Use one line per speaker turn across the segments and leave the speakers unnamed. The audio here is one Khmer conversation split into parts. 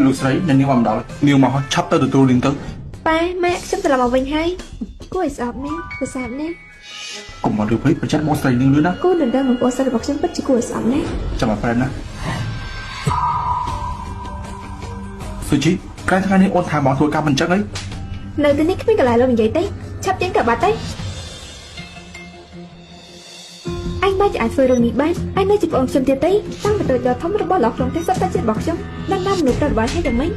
លោកស្រីនៅនាងមកដល់នាងមកឆាប់ទៅទទួលនាងទៅ
ប៉ាម៉ាក់ខ្ញុំត្រឡប់មកវិញហើយគួរឲ្យស្អប់នេះប្រសាទនេះ
កុំមកលើភ័យប្រចាំមកស្រីនាងលឿនណា
គូនដណ្ដឹងមកអូសរបស់ខ្ញុំពិតជាគួរឲ្យស្អប់ណាស់
ចាំមកប្រែណាសុជីក្រែងថ្ងៃនេះអូនថាបងធ្វើការមិនចឹងអី
នៅទីនេះគ្មានកន្លែងលោកនិយាយទេឆាប់ទៀងកាបាត់ទេអញមិនអាចធ្វើរឿងនេះបានអញនៅជាប្អូនខ្ញុំទៀតទេតាំងពីតូចដល់ធំរបស់លោកក្នុងទេសសុទ្ធតែជារបស់ខ្ញុំដល់តាមមនុស្សប្រតិបត្តិឲ្យតែមិញ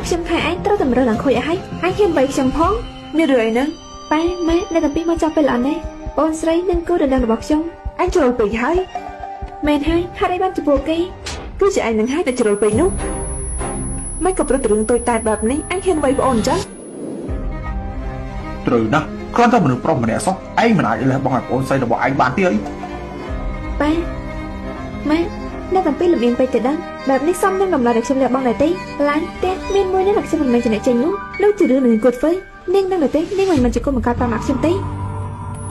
ខ្ញុំខែអញត្រូវតែរើសឡើងខូចឲ្យហើយអញហ៊ានវាយខ្ញុំផងមានរឿងអីហ្នឹងប៉ាម៉ាក់អ្នកទាំងពីរមកចាប់ពេលល្អណាស់អូនស្រីនិងគូដណ្ដឹងរបស់ខ្ញុំអញជ្រុលពេកហើយមែនហើយហេតុអីបានចំពោះគេគឺជាអញនឹងហើយតែជ្រុលពេកនោះមិនក៏ប្រព្រឹត្តរឿងតូចតាចបែបនេះអញហ៊ានវាយប្អូនអញ្ចឹង
ត្រូវណាស់គ្រាន់តែមនុស្សប្រុសម្នាក់សោះឯងមិនអាចលះបង់ឲ្យប្អូនស្រីរបស់ឯងបានទេអី
ប៉ាម៉ាក់អ្នកទាំងពីរលំអៀងពេកទៅដឹងបែបនេះសមនឹងតម្លៃដែលខ្ញុំលះបង់ដែរទេឡើងផ្ទះមានមួយនេះដែលខ្ញុំមិនមែនចំណេះចេញនោះនោះជារឿងនឹងគាត់ធ្វើនាងដឹងទេនាងមិនមែនជាគុំបង្កើតតាមអាខ្ញុំទេ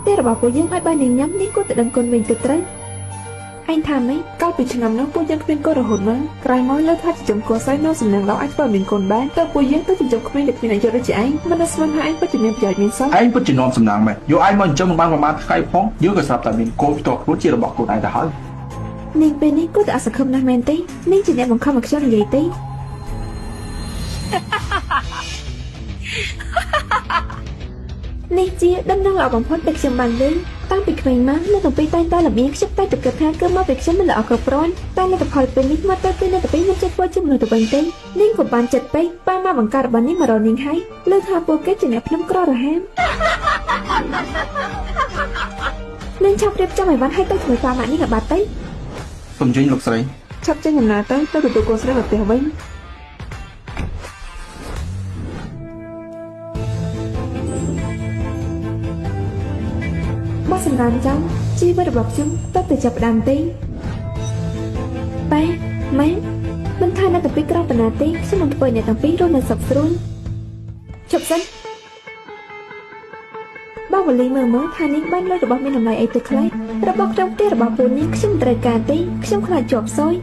ផ្ទះរបស់ពួកយើងឲ្យបាននាងញ៉ាំនាងគាត់ទៅដឹងគុណវិញទៅត្រូវអញថាម៉េចកាលពីឆ្នាំនោះពួកយើងគ្មានកូនរហូតមកក្រោយមកលើថាចិញ្ចឹមកូនស្រីនៅសំណាងเราអាចធ្វើមានកូនបានតើពួកយើងទៅចិញ្ចឹមក្មេងដែលគ្មានអាយុដូចជាឯងមិននឹកស្មានថាឯងពិតជាមានប្រយោជន៍មានសោះ
ឯងពិតជានាំសំណាងមែនយកឯងមកចិញ្ចឹមមិនបានប្រហែលថ្ងៃផងយើងក៏ស្រាប់តែមានកូនផ្ទាល់ខ្លួនជារបស់ខ្លួនឯងទៅហើយ
នាងពេលនេះគាត់តែអសង្ឃឹមណាស់មែនទេនាងជាអ្នកបង្ខំឲ្យខ្ញុំនិយាយទេនេះជាដំណឹងល្អបំផុតដែលខ្ញុំបានលើតាំងពីក្មេងមកនៅទាំងពីរតែងតែលំអៀងខ្ញុំតែគិតថាគឺមកពីខ្ញុំមិនល្អគ្រប់គ្រាន់តែលទ្ធផលពេលនេះមកទៅគឺនៅទាំងពីរមិនចេះធ្វើជាមនុស្សទៅវិញទេនាងក៏បានចិត្តពេកប៉ាមកបង្កើតរបស់នេះមករកនាងហើយលើថាពួកគេជាអ្នកភ្នំក្ររហាមនាងឆាប់រៀបចំឲ្យបានឲ្យទៅធ្វើតាមម៉ាក់នេះក៏បាត់ទៅ
សូមជិញលោកស្រី
ឆាប់ចេញដំណើរទៅទទួលកូនស្រីមកផ្ទះវិញមកសម្រាប់ចាំជីវិតរបស់ខ្ញុំទៅចាប់ផ្ដើមទេប៉ាម៉ែមិនថាអ្នកទាំងពីរក្រៅបណ្ណាទេខ្ញុំមិនធ្វើអ្នកទាំងពីររស់នៅសុខស្រួលជប់សិនបងវលីមើលថានាងបានលុយរបស់មានតម្លៃអីទៅខ្លះរបស់ក្នុងផ្ទះរបស់ពូនាងខ្ញុំត្រូវការទេខ្ញុំខ្លាចជាប់សោយ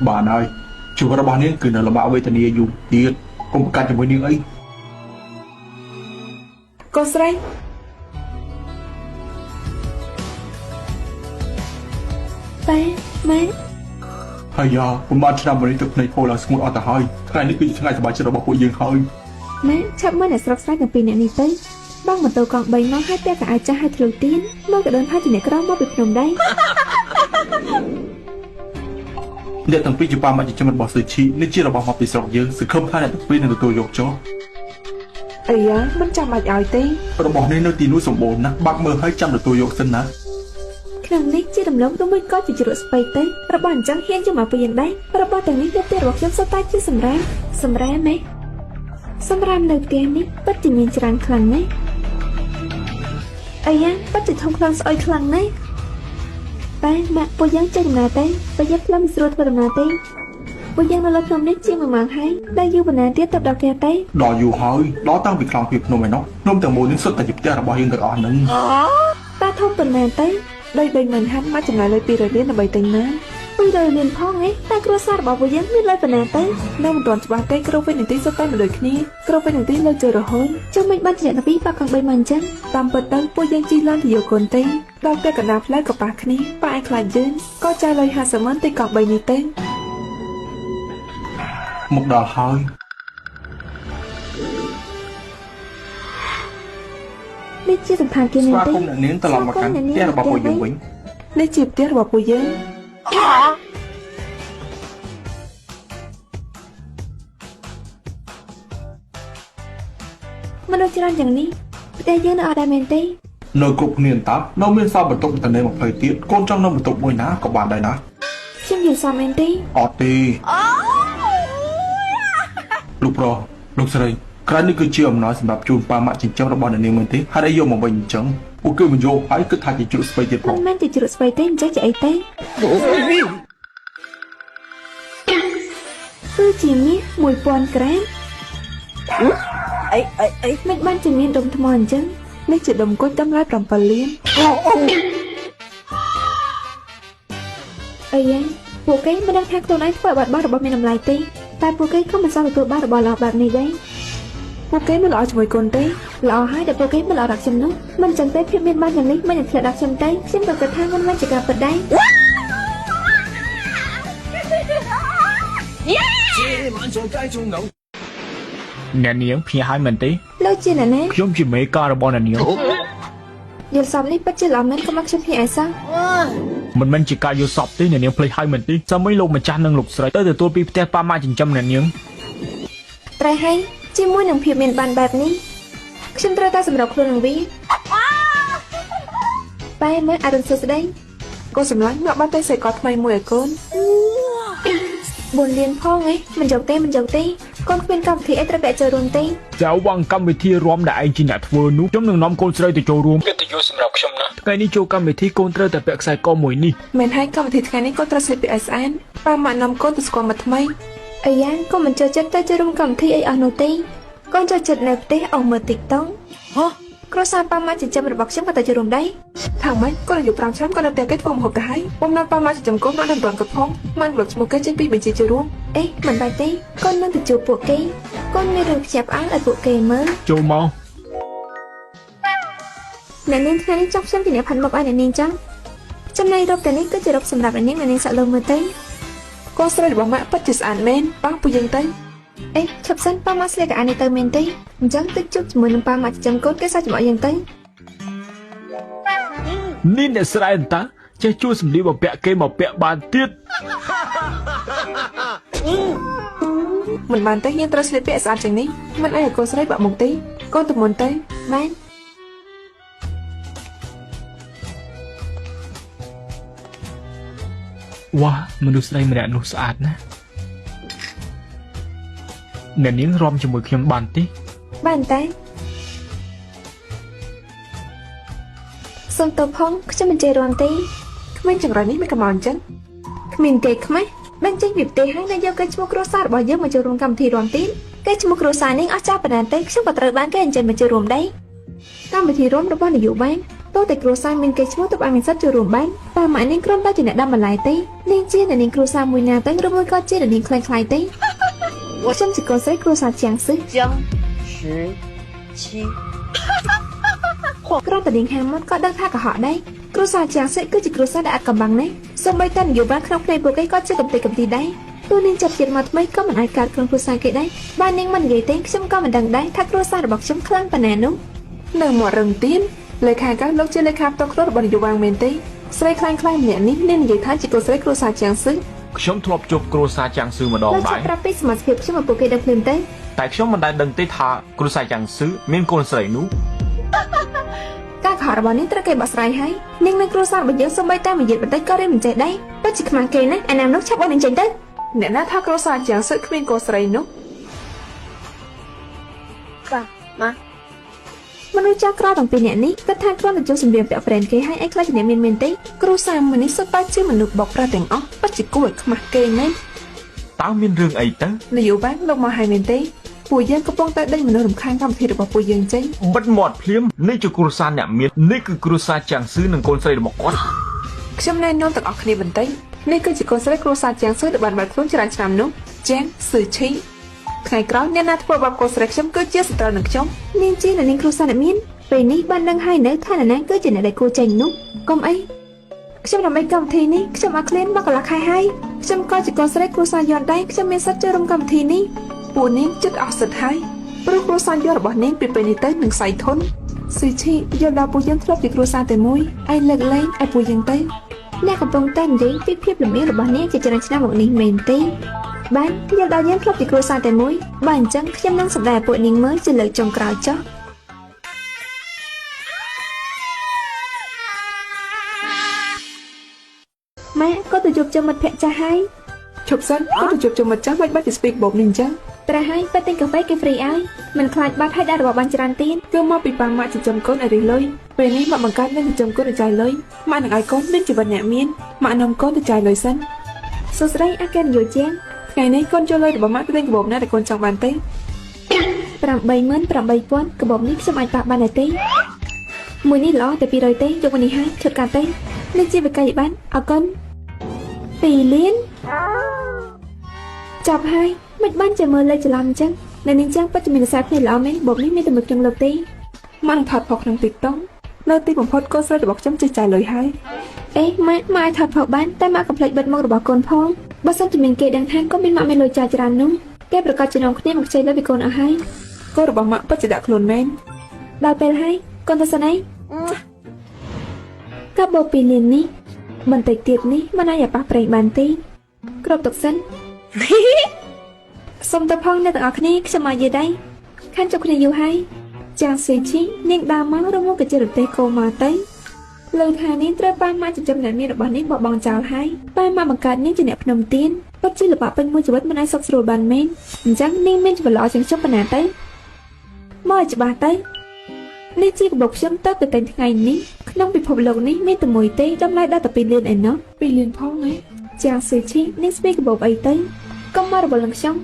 បានហើយជីវិតរបស់នាងគឺនៅលំបាកវេទនាយូរទៀតកុំប្រកាន់ជាមួយនាងអី
កូនស្រីប៉ាម៉ែ
ហើយយ៉ាពុំបានឆ្នាំនេះទឹកភ្នែកហូរឡើងស្ងួតអត់ទៅហើយថ្ងៃនេះគឺជាថ្ងៃសប្បាយចិត្តរបស់ពួកយើងហើយ
ម៉ែឆាប់មើលអ្នកស្រុកស្រែទាំងពីរអ្នកនេះទៅបងម៉ូតូកង់3មកហើយផ្ទះក៏អាចចាស់ហើយធ្លុយទៀនមកក៏ដឹងថាជាអ្នកក្រមកពីភ្នំដែរ
អ្នកទាំងពីរជាប៉ាម៉ាក់ចិញ្ចឹមរបស់សុឈីនេះជារបស់មកពីស្រុកយើងសង្ឃឹមថាអ្នកទាំងពីរនឹងទទួលយកចុះ
អីយ៉ាមិនចាំបាច់ឲ្យទេ
របស់នេះនៅទីនោះសម្បូរណាស់បាក់មើលហើយចាំទទួលយកសិនណា
ក្នុងនេះជាដំឡូងទៅមួយក៏ជាជ្រក់ស្ពៃទៅរបស់អញ្ចឹងហ៊ានយកមកពីយ៉ាងដែររបស់ទាំងនេះនៅផ្ទះរបស់ខ្ញុំសុទ្ធតែជាសម្រាប់ម៉េចសម្រាប់នៅផ្ទះនេះពិតជាមានច្រើនខ្លាំងណាស់អីយ៉ាពិតជាធំខ្លាំងស្អុយខ្លាំងណាស់តែម៉ាក់ពួកយើងចេញដំណើរទេបើយើងផ្លុំស្រួលធ្វើដំណើរទេពួកយើងនៅលើភ្នំនេះជា1ម៉ោងហើយតែយូរប៉ុណ្ណាទៀតទៅដល់ផ្ទះទេ
ដល់យូរហើយដល់តាំងពីខ្លោងពីភ្នំឯណោះភ្នំទាំងមូលនេះសុទ្ធតែជាផ្ទះរបស់យើងទាំងអស់ហ្នឹង
តាធំប៉ុណ្ណាទេដោយ30000ហាន់មកចំណាយលុយ200លានដើម្បីទិញណា200លានផងហ៎តែគ្រួសាររបស់ពួកយើងមានលុយប៉ុណ្ណាទេនៅមិនទាន់ច្បាស់ទេគ្រូវិញនឹងទីសុទ្ធតែមិនដូចគ្នាគ្រូវិញនឹងទីលើចូលរហូតចាំមិនបានជាអ្នកពីរប៉ាកង់3មកអញ្ចឹងតាមពិតទៅពួកយើងជិះឡានទៅយកកូនទេដល់ពេលកណ្ដាលផ្លូវក៏ប៉ះគ្នាប៉ាឯងខ្លាចយើងក៏ចាយលុយ50ម៉ឺនទីកង់3នេះទេ
មកដល់ហើយ
នេះជាសន្តានគេមែនទេ
ស្វាគមន៍អ្នកនាងត្រឡប់មកកាន់ផ្ទះរបស់ពួកយើងវិញ
នេះជាផ្ទះរបស់ពួកយើងមនុស្សច្រើនយ៉ាងនេះផ្ទះយើងនៅអត់ដែរមែនទេ
នៅគ្រប់គ្នាតានៅមានសល់បន្ទប់តនេ20ទៀតកូនចង់នៅបន្ទប់មួយណាក៏បានដែរណា
ខ្ញុំយល់សមមែនទេ
អត់ទេលោកប្រុសលោកស្រីក្រៅនេះគឺជាអំណោយសម្រាប់ជូនប៉ាម៉ាក់ចិញ្ចឹមរបស់អ្នកនាងមែនទេហើយយកមកវិញអញ្ចឹងពួកគេមិនយកហើយគិតថាជាជ្រក់ស្ពៃទៀតផង
មិនមែនជាជ្រក់ស្ពៃទេអញ្ចឹងជាអីទេគឺជាមាស1000ក្រាមអីមិនបានជាមានដុំថ្មអញ្ចឹងនេះជាដុំគុជតម្លៃ7លានអីយ៉ាងពួកគេមិនដឹងថាខ្លួនឯងធ្វើបាត់បង់របស់មានតម្លៃទេ តែពួកគេក៏មិនសមទទួលបានរបស់ល្អបែបនេះដែរពួកគេមិនល្អជាមួយកូនទេល្អហើយដែលពួកគេមិនល្អដាក់ខ្ញុំនោះមិនចឹងទេភាពមានបានយ៉ាងនេះមិននឹងធ្លាក់ដាក់ខ្ញុំទេខ្ញុំក៏គិតថាមិនជាការពិតដែរ
អ្នកនាងភ្ញាក់ហើយមែនទេ
លោកជាអ្នកណា
ខ្ញុំជាមេការរបស់អ្នកនាង
យល់សពនេះពិតជាល្អមែនក៏មកខ្ញុំភ្ញាក់ឯសោះ
មិនមែនជាការយល់សប្តិទេអ្នកនាងភ្លេចហើយមែនទេសម័យលោកម្ចាស់និងលោកស្រីទៅទទួលពីផ្ទះប៉ាម៉ាចិញ្ចឹមអ្នកនាង
ត្រែហើយជាមួយនឹងភាពមានបានបែបនេះខ្ញុំត្រូវតែសម្របខ្លួននឹងវាបែរមើលអរុនសួស្ដីកូនសម្លាញ់មកបានតែសេកថ្មីមួយឲ្យកូន4លានផងហ៎មិនយកទេកូនគ្មានកម្មវិធីអីត្រូវពាក់ចូលរួមទេ
ចៅវងកម្មវិធីរួមដែលឯងជាអ្នកធ្វើនោះខ្ញុំនឹងនាំកូនស្រីទៅចូលរួមកិត្តិយសសម្រាប់ខ្ញុំណាថ្ងៃនេះចូលកម្មវិធីកូនត្រូវតែពាក់ខ្សែកមួយនេះ
មែនហើយកម្មវិធីថ្ងៃនេះកូនត្រូវស្លៀកពាក់ឲ្យស្អាតប៉ាម៉ាក់នាំកូនទៅស្គាល់មិត្តថ្មីអាយ៉ាកូនមិនចូលចិត្តទៅចូលរួមកម្មវិធីអីអស់នោះទេកូនចូលចិត្តនៅផ្ទះអស់មើល TikTok ហ៎គ្រួសារប៉ាម៉ាក់ចិញ្ចឹមរបស់ខ្ញុំក៏ទៅចូលរួមដែរថាម៉េចកូនអាយុ5ឆ្នាំក៏នៅតែគេធ្វើម្ហូបទៅហើយបំណងប៉ាម៉ាក់ចិញ្ចឹមកូនមកដល់ប្រងកផងមិនលោកឈ្មោះគេចេញពីបញ្ជីចូលរួមអេមិនបាច់ទេកូននឹងទៅជួបពួកគេកូនមានរឿងខ្ជាប់អាងឲ្យពួកគេមើល
ចូលមក
អ្នកនាងថ្ងៃនេះចង់ខ្ញុំជាអ្នកផាន់មុខឲ្យអ្នកនាងចឹងចំណែករົບតែនេះគឺជារົບសម្រាប់អ្នកនាងសាក់លើមើលទៅកូនស្រីរបស់ម៉ាក់ពិតជាស្អាតមែនប៉ាពួកយើងទៅអេឈប់សិនប៉ាម៉ាក់ស្លៀកកៅអៅនេះទៅមែនទេអញ្ចឹងទៅជួបជាមួយនឹងប៉ាម៉ាក់ចិញ្ចឹមកូនគេសាច់ជាមួយយើងទៅ
នេះអ្នកស្រីអន្តើចេះជួលសម្លៀកបំពាក់គេមកពាក់បានទៀត
មិនបានទេយើងត្រូវស្លៀកពាក់ស្អាតជាងនេះមិនអីឲ្យកូនស្រីបាក់មុខទេកូនទៅមុនទៅបាន
វ៉ាមនុស្សស្រីម្នាក់នោះស្អាតណាស់អ្នកនាងរំជាមួយខ្ញុំបានទេ
បានតែសុំទៅផងខ្ញុំមិនចេះរាំទេគ្មានចង្រៃនេះមិនកំអញ្ចឹងគ្មានទេខ្មាស់បានចេញពីប្រទេសហើយនៅយកគេឈ្មោះគ្រួសាររបស់យើងមកចូលរួមកម្មវិធីរាំទៀតគេឈ្មោះគ្រួសារនេះអស់ចាស់ប៉ុណ្ណាទេខ្ញុំក៏ត្រូវបានគេអញ្ជើញមកចូលរួមដែរកម្មវិធីរាំរបស់នាយកបានទោះតែគ្រួសារមានគេឈ្មោះទៅបានមានសិទ្ធិចូលរួមបានតែម៉ាក់នាងគ្រាន់តែជាអ្នកដាំបន្លែទេនាងជាអ្នកនាងគ្រួសារមួយណាទៅឬមួយក៏ជាអ្នកនាងខ្លាំងៗទេខ្ញុំជាកូនស្រីគ្រួសារជាងស៊ឹ
江十七。
ក្រំតនាងហាមត់ក៏ដឹងថាកុហកដែរគ្រួសារជាងសិកគឺជាគ្រួសារដែលអត់កំបាំងណាសូម្បីតែនយោបាយក្នុងផ្នែកពួកគេក៏ជាកំទេចកំទីដែរទោះនាងចាប់ជាតិមកថ្មីក៏មិនអាចកើតក្នុងគ្រួសារគេដែរបាននាងមិននិយាយទេខ្ញុំក៏មិនដឹងដែរថាគ្រួសាររបស់ខ្ញុំខ្លាំងប៉ុណ្ណានោះនៅមករឹងទៀនលេខាកៅលោកជាលេខាផ្ទាល់ខ្លួនរបស់នយោបាយមែនទេស្រីខ្លាំងៗម្នាក់នេះនាងនិយាយថាជាកូនស្រីគ្រួសារជាងសិក
ខ្ញុំធ្លាប់ជួបគ្រួសារចាំងស៊ឺម្ដង
លោក
ដែ
ចាប់
រ
ប្រាប់ពីសមាជិកខ្ញុំមកពួកគេដឹងភ្លាមទេ
តែខ្ញុំមិនដែលដឹងទេថាគ្រួសារចាំងស៊ឺមានកូនស្រីនោះ
ការកុហករបស់នាងត្រូវគេបកស្រាយហើយនាងនៅគ្រួសាររបស់យើងសូម្បីតែមួយយេតបន្តិចក៏រៀនមិនចេះដែរពិតជាខ្មាស់គេណាអាណាមនោះឆាប់អូននាងចេញទៅអ្នកណាថាគ្រួសារជាងសិកគ្មានកូនស្រីនោះ
爸妈，
មនុស្សចាស់ក្រទាំងពីរនាក់នេះគិតថាគ្រាន់តែចូលសម្ភារពាក់ brand គេហើយឯងខ្លាចជាអ្នកមានមែនទេគ្រួសារមួយនេះសុទ្ធតែជាមនុស្សបកប្រាស់ទាំងអស់ពិតជាគួរឲ្យខ្មាស់គេមែន
តើមានរឿងអីទៅ
នយោបាយលោកមកហើយមែនទេពួកយើងកំពុងតែដេញមនុស្សរំខានកម្មវិធីរបស់ពួកយើងចេញ
បិទមាត់ភ្លាមនេះជាគ្រួសារអ្នកមាននេះគឺគ្រួសារចាំងស៊ឺនិងកូនស្រីរបស់គាត់
ខ្ញុំណែនាំទាំងអស់គ្នាបន្តិចនេះគឺជាកូនស្រីគ្រួសារជាងស៊ឺដែលបានបាត់ខ្លួនច្រើនឆ្នាំនោះជាងស៊ឺឈីថ្ងៃក្រោយអ្នកណាធ្វើបាបកូនស្រីខ្ញុំគឺជាសត្រូវនឹងខ្ញុំនាងជាអ្នកនាងគ្រួសារអ្នកមានពេលនេះបានដឹងហើយនៅថាអ្នកណាគឺជាអ្នកដែលគួរចេញនោះកុំអីខ្ញុំដើម្បីកម្មវិធីនេះខ្ញុំអត់ឃ្លានមកកន្លះខែហើយខ្ញុំក៏ជាកូនស្រីគ្រួសារយន់ដែរខ្ញុំមានសិទ្ធិចូលរួមកម្មវិធីនេះពួកនាងចិត្តអស់សិទ្ធិហើយព្រោះគ្រួសារយន់របស់នាងពីពេលនេះទៅនឹងស្អីធន់ស៊ឺឈីយល់ដល់ពួកយើងធ្លាប់ជាគ្រួសារតែមួយឯងលើកលែងឲ្យពួកយើងទៅអ្នកកំពុងតែនិយាយពីភាពលំអៀងរបស់នាងជាច្រើនឆ្នាំមកនេះមែនទេបានយល់ដល់យើងធ្លាប់ជាគ្រួសារតែមួយបើអញ្ចឹងខ្ញុំនឹងសម្ដែងឲ្យពួកនាងមើលជាលើកចុងក្រោយចុះម៉ែក៏ទៅជួបជុំមិត្តភក្តិចាស់ហើយឈប់សិនក៏ទៅជួបជុំមិត្តចាស់មិនបាច់ទៅ speak បបនេះអញ្ចឹងតែហើយទៅទិញកាហ្វេគេ free ឲ្យមិនខ្លាចបាត់ឲ្យដាក់របស់បានច្រើនទៀតគឺមកពីប៉ាម៉ាក់ចិញ្ចឹមកូនឲ្យរិះលុយពេលនេះម៉ាក់បង្កើតនឹងចិញ្ចឹមកូនឲ្យចាយលុយម៉ាក់នឹងឲ្យកូនមានជីវិតអ្នកមានម៉ាក់នាំកូនទៅចាយលុយសិនសួស្ដីអាកែនយោជាងថ្ងៃនេះកូនចូលលុយរបស់ម៉ាក់ទៅទិញកាបូបណាដែលកូនចង់បានទេ 88,000 កាបូបនេះខ្ញុំអាចប៉ះបានដែរទេមួយនេះល្អតែ200ទេយកមកនេះហើយឈុតកាត់ទេនេះជាវិក័យបានអរគុណ2លានចាប់ហើយ មិនបានជាមើលលេចច្រឡំអញ្ចឹងនៅនាងចាំងពិតជាមានខ្សែភ្នែកល្អមែនបបនេះមានតែមួយខ្ញុំលើកទេម៉ាក់ថតផុសក្នុង TikTok នៅទីបំផុតកូនស្រីរបស់ខ្ញុំចេះចាយលុយហើយអេម៉ាក់ថតផុសបានតែម៉ាក់កំភ្លេចបិទមុខរបស់កូនផងបើសិនជាមានគេដឹងថាកូនមានម៉ាក់មានលុយចាយច្រើននោះគេប្រកាសជានាំគ្នាមកខ្ចីលុយពីកូនអស់ហើយកូនរបស់ម៉ាក់ពិតជាដាក់ខ្លួនមែនដល់ពេលហើយកូនទៅសិនឯងកាបូពីលាននេះបន្តិចទៀតនេះមិនអាចប៉ះប្រេងបានទេគ្រប់ទុកសិន សូមទៅផងអ្នកទាំងអស់គ្នាខ្ញុំមកយឺតដែរខានជប់គ្នាយូរហើយចាងសេជីនាងដើរមករមកកជារទេសកូមកទៅលើថានាងត្រូវបានមកចិញ្ចឹមអ្នកមានរបស់នាងបបងចោលហើយបានមកបង្កើតនាងជាអ្នកភ្នំទៀនពិតជាលំបាកពេញមួយជីវិតមិនអាចសុខស្រួលបានមែនអញ្ចឹងនាងមានជីវិតល្អជាងខ្ញុំប៉ុណ្ណាទៅមកឲ្យច្បាស់ទៅនេះជាកាបូបខ្ញុំទៅតែថ្ងៃនេះក្នុងពិភពលោកនេះមានតែមួយទេតម្លៃដល់តែ2លានឯណោះ2លានផងហ៎ចាងសេជីនាងស្ពីកាបូបអីទៅកុំមករវល់នឹងខ្ញុំ